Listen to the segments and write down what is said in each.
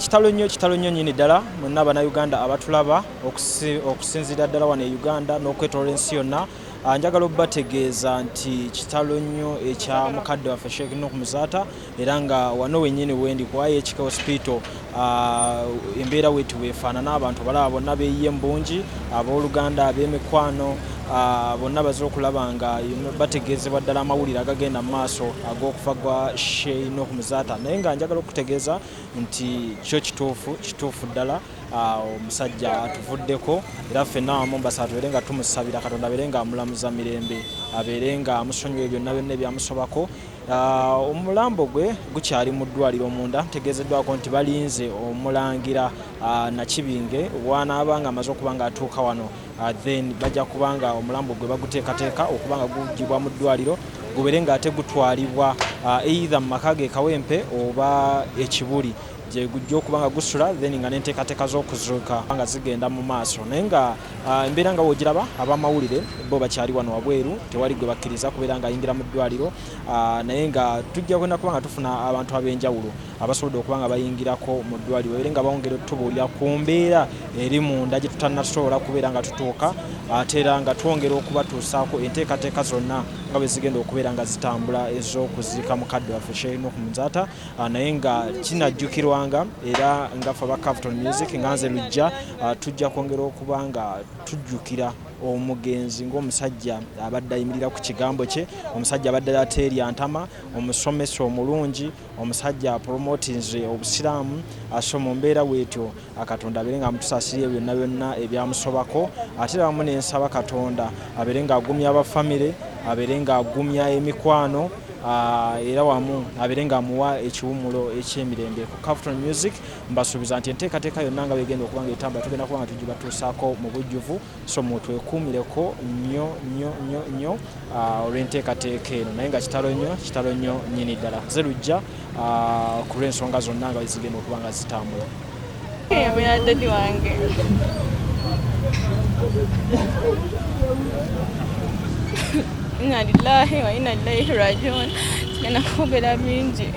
Kitalo nnyo nnyini ddala mwenna Bannayuganda abatulaba okusinziira ddala wano e Uganda n'okwetoloola ensi yonna. Njagala okubategeeza nti kitalo nnyo ekya mukadde waffe Sheikh Nuhu Muzata era nga wano wennyini wendi ku IHK Hospital embeera wetu weefaanana. Abantu balaba bonna beeyiye mu bungi, abooluganda ab'emikwano bonna bazze okulaba nga bategeezebwa ddala amawulire agagenda mu maaso ag'okufa gwa Sheikh Nuhu Muzata. Naye nga njagala okutegeeza nti kyo kituufu ddala omusajja atuvuddeko era ffenna wamu mbasa tubeere nga tumusabira Katonda abeere nga amulamuza mirembe, abeere nga amusonyiwa byonna byonna ebyamusobako. Omulambo gwe gukyali mu ddwaliro munda, ntegeezeddwako nti balinze omulangira Nakibinge bw'anaaba nga amaze okuba nga atuuka wano, then bajja kuba nga omulambo gwe baguteekateeka okuba nga gugibwa mu ddwaliro gubeere nga ate gutwalibwa either mu maka ge Kawempe oba Ekibuli gye gujja okuba nga gusula, then nga n'enteekateeka z'okuzuuka nga zigenda mu maaso. Naye nga embeera nga woogiraba ab'amawulire bo bakyali wano wabweru, tewali gwe bakkiriza kubeera nga ayingira mu ddwaliro, naye nga tujja kwenda kuba nga tufuna abantu ab'enjawulo abasobodde okuba nga bayingirako mu ddwaliro babeere nga bongera otubuulira ku mbeera eri munda gye tutannasobola kubeera nga tutuuka, ate era nga twongera okubatuusaako enteekateeka zonna nga bwe zigenda okubeera nga zitambula ez'okuziika mukadde waffe Sheikh Nuhu Muzata. Naye nga kinajjukirwanga era nga ffe aba Capital Music nga nze Lujja tujja kwongera okuba nga tujjukira omugenzi ng'omusajja abadde ayimirira ku kigambo kye, omusajja abadde ateerya ntama, omusomesa omulungi, omusajja promotinze obusiraamu. So mu mbeera bwetyo Katonda abeere nga amutusaasirye byonna byonna ebyamusobako, ate era wamu n'ensaba Katonda abeere nga agumya abafamire, abeere nga agumya emikwano, era wamu abeere nga amuwa ekiwummulo eky'emirembe. Ku Capital Music mbasuubiza nti enteekateeka yonna nga begenda okuba nga etambula tugenda kuba nga tugibatuusaako mu bujjuvu, so mwetwekuumireko nnyo olw'enteekateeka eno. Naye nga kitalo nnyo nnyini ddala. Nze Lujja ku lw'ensonga zonna nga zigenda okuba nga zitambula. Yabeera dadi wange. Inna lillahi wa inna ilaihi rajiun. Tugenda kwogera bingi.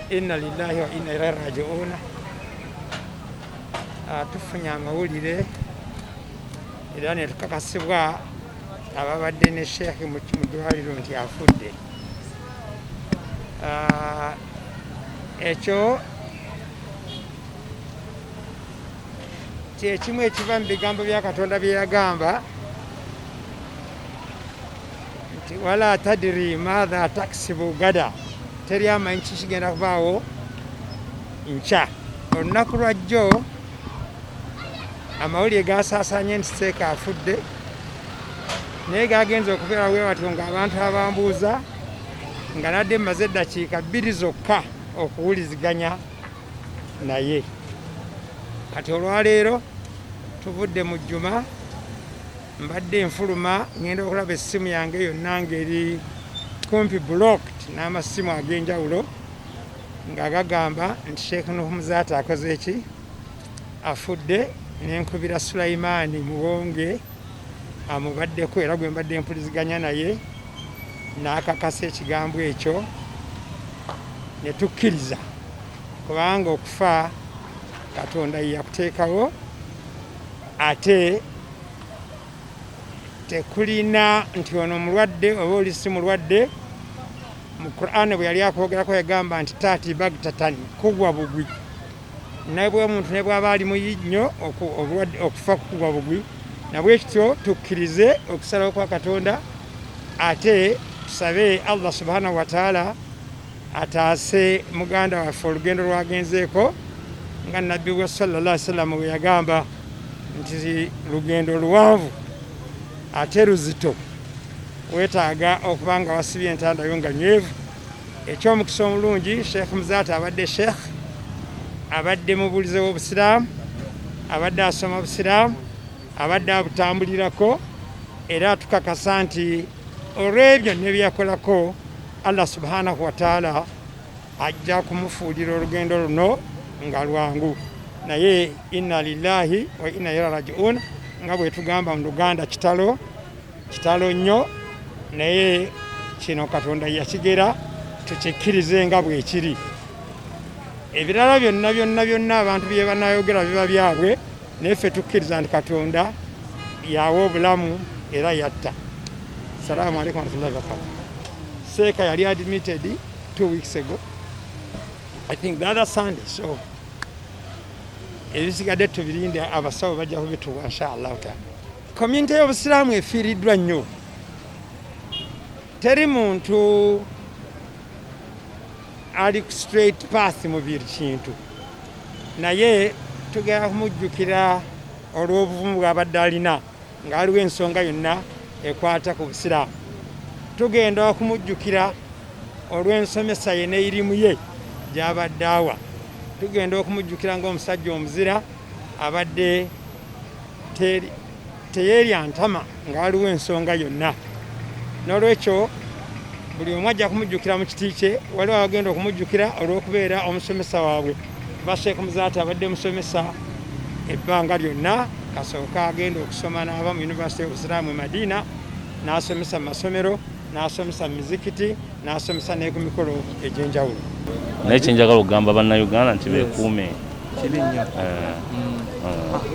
Inna lillahi wa inna ilaihi rajiun. Tufunye amawulire era ne tukakasibwa ababadde ne Sheikh mu ddwaliro nti afudde. Ekyo kyekimu ekiva mu bigambo bya Katonda bye yagamba nti wala tadiri maadha taksibu gada, teri amanyi kikigenda kubaawo nkya. Olunaku lwa jjo amawulire gasaasaanye nti Sheikh afudde, naye gagenza okubeera bwe batyo ng'abantu abambuuza nga nadde mmaze eddakiika 2 zokka okuwuliziganya naye. Kati olwaleero tuvudde mu jjuma, mbadde nfuluma ngenda okulaba essimu yange yonna ng'eri kumpi blocked n'amasimu ag'enjawulo nga gagamba nti Sheikh Nuhu Muzata akoze eki, afudde. Nenkubira Sulaimaani Muwonge amubaddeko era gwe mbadde mpuliziganya naye, n'akakasa ekigambo ekyo ne tukkiriza kubanga okufa Katonda ye yakuteekawo, ate tekulina nti ono mulwadde oba oli si mulwadde. Mu Qur'an bwe yali akwogerako yagamba nti taati bagtatani, kugwa bugwi. Naye bwe omuntu ne bw'aba ali muyi nnyo okufa kugwa bugwi, nabwe kityo tukkirize okusalawo kwa Katonda, ate tusabe Allah subhanahu wa ta'ala ataase muganda waffe olugendo lwagenzeeko nga Nabbi we sallallahu alaihi wasallam we yagamba nti lugendo luwanvu ate luzito, weetaaga okuba nga wasibye entanda yo nga nywevu. Ekyomukisa omulungi Sheikh Muzata abadde Sheikh, abadde mubuulize w'Obusiraamu, abadde asoma Obusiraamu, abadde abutambulirako, era tukakasa nti olw'ebyo nebyakolako Allah subhanahu wa ta'ala ajja kumufuulira olugendo luno nga lwangu. Naye inna lillahi wa inna ilaihi rajiun nga bwe tugamba mu Luganda, kitalo nnyo, naye kino Katonda yakigera tukikkirize nga bwe kiri. Ebirala byonna abantu bye banayogera biba byabwe, naye ffe tukkiriza nti Katonda yawa obulamu era yatta. Salaamu alaikum warahmatullahi wabarakatuh. Seeka yali admitted 2 weeks ago, I think the other Sunday, so ebisigadde tubirinde abasawo bajja kubituwa inshallah taala. Community y'obusiraamu efiiriddwa nnyo. Teri muntu ali straight path mu buli kintu, naye tugenda kumujjukira olw'obuvumu bw'abadde alina ng'aliwo ensonga yonna ekwata ku busiraamu. Tugenda okumujjukira olw'ensomesa ye n'erimu ye gy'abadde awa. Tugenda okumujjukira ng'omusajja omuzira abadde teyeerya ntama ng'aliwo ensonga yonna. N'olwekyo buli omu ajja kumujjukira mu kiti kye. Waliwo abagenda okumujjukira olw'okubeera omusomesa waabwe. Sheikh Muzata abadde musomesa ebbanga lyonna, kasooka agenda okusoma n'aba mu University y'Obusiraamu e Madina, n'asomesa mu masomero, n'asomesa mu mizikiti, n'asomesa ne ku mikolo egy'enjawulo. Naye kye njagala okugamba bannayuganda nti beekuume. Kibi nnyo.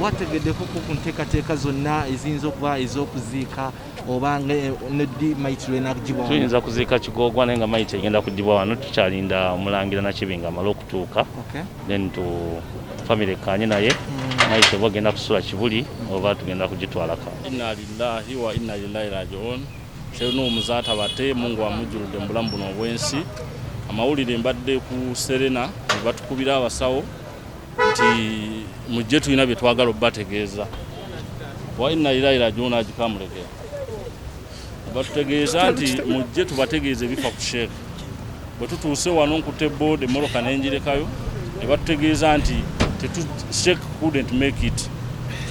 Wategeddeko ku nteekateeka zonna eziyinza okuba ez'okuziika oba neddi mayiti lwenagibwa? Tuyinza kuziika Kigoogwa naye nga mayiti egenda kuddibwa wano. Tukyalinda Omulangira Nakibinga amale okutuuka, then famire ekkaanye naye mayiti oba ogenda kusula Kibuli oba tugenda kugitwala ka. Inna lillahi wa inna ilaihi raji'un. Sheikh Nuhu Muzata bate Mungu amujjuludde mu bulamu buno obwensi. Amawulire mbadde ku Serena ne batukubira abasawo nti mujje tulina bye twagala obbategeeza. Wa inna ilaihi raji'un agikamulekera. Batutegeeza nti mujje tubategeeze bifa ku Sheikh. Bwe tutuuse wano nkute board emmoloka n'enjirekayo ne batutegeeza nti Sheikh couldn't make it.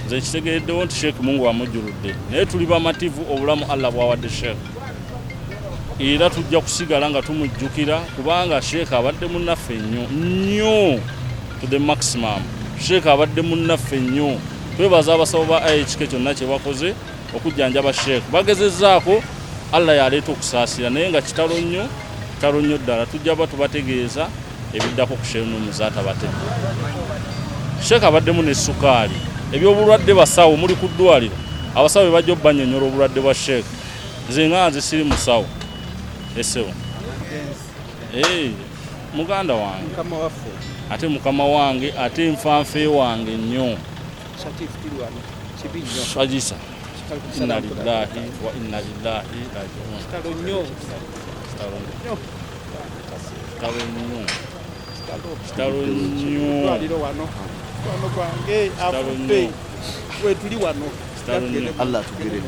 Nze kitegeeddewo nti Sheikh Mungu amujjuludde, naye tuli bamativu obulamu Allah bw'awadde Sheikh. Era tujja kusigala nga tumujjukira kubanga Sheikh abadde munnaffe nnyo to the maximum. Sheikh abadde munnaffe nnyo. Twebaza abasawo ba IHK kyonna kye bakoze okujjanjaba Sheikh. Bagezezzaako, Allah yaleeta okusaasira, naye nga kitalo nnyo ddala. Tujja tubategeeza ebiddako ku Sheikh Nuhu Muzata bate. Sheikh abaddemu ne sukaali. Ebyobulwadde basawo muli ku ddwaliro. Abasawo be bajja obbannyonnyola obulwadde bwa Sheikh. Nze nga nze siri musawo. Esewo. Muganda wange. Mukama waffe. Ate mukama wange, ate nfanfe wange nnyo. Kibi nnyo. Swagisa. Inna lillahi wa inna ilaihi raji'un. Kitalo nnyo. Twaliro wano gwange Afudde we tuli wano. Allah tugereti.